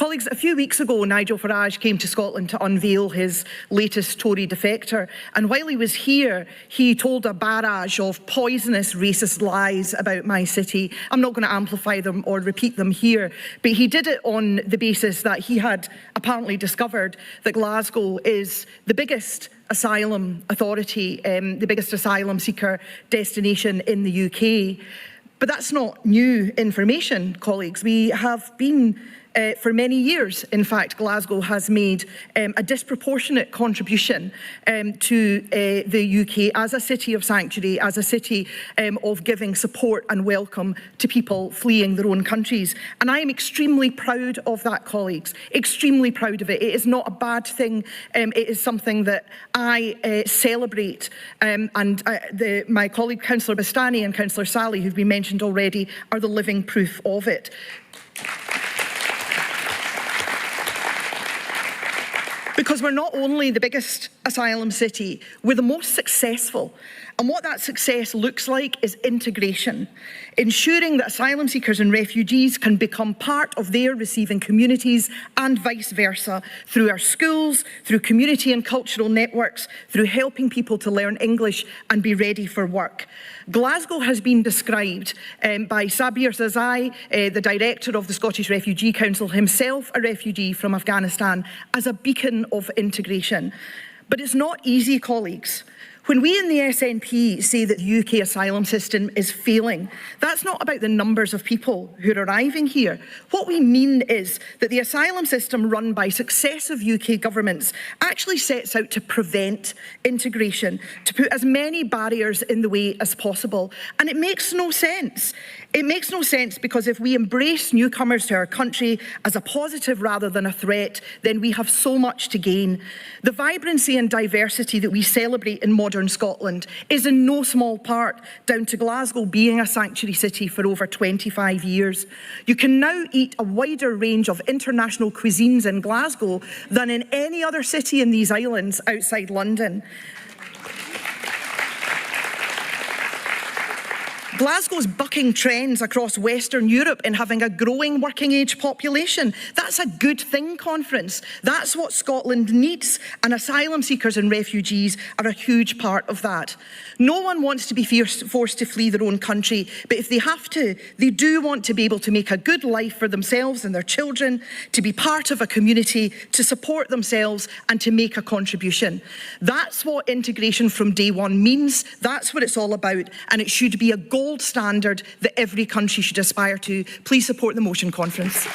Colleagues, a few weeks ago, Nigel Farage came to Scotland to unveil his latest Tory defector. And while he was here, he told a barrage of poisonous racist lies about my city. I'm not going to amplify them or repeat them here, but he did it on the basis that he had apparently discovered that Glasgow is the biggest asylum authority, the biggest asylum seeker destination in the UK. But that's not new information, colleagues. We have been for many years, in fact, Glasgow has made a disproportionate contribution to the UK as a city of sanctuary, as a city of giving support and welcome to people fleeing their own countries. And I am extremely proud of that, colleagues, extremely proud of it. It is not a bad thing. It is something that I celebrate. My colleague, Councillor Bastani and Councillor Sally, who've been mentioned already, are the living proof of it. Because we're not only the biggest asylum city, we're the most successful. And what that success looks like is integration, ensuring that asylum seekers and refugees can become part of their receiving communities and vice versa, through our schools, through community and cultural networks, through helping people to learn English and be ready for work. Glasgow has been described by Sabir Zazai, the director of the Scottish Refugee Council, himself a refugee from Afghanistan, as a beacon of integration. But it's not easy, colleagues. When we in the SNP say that the UK asylum system is failing, that's not about the numbers of people who are arriving here. What we mean is that the asylum system run by successive UK governments actually sets out to prevent integration, to put as many barriers in the way as possible. And it makes no sense. It makes no sense because if we embrace newcomers to our country as a positive rather than a threat, then we have so much to gain. The vibrancy and diversity that we celebrate in modern Scotland is in no small part down to Glasgow being a sanctuary city for over 25 years. You can now eat a wider range of international cuisines in Glasgow than in any other city in these islands outside London. Glasgow's bucking trends across Western Europe in having a growing working age population. That's a good thing, conference. That's what Scotland needs, and asylum seekers and refugees are a huge part of that. No one wants to be forced to flee their own country, but if they have to, they do want to be able to make a good life for themselves and their children, to be part of a community, to support themselves and to make a contribution. That's what integration from day one means. That's what it's all about, and it should be a gold standard that every country should aspire to. Please support the motion, conference.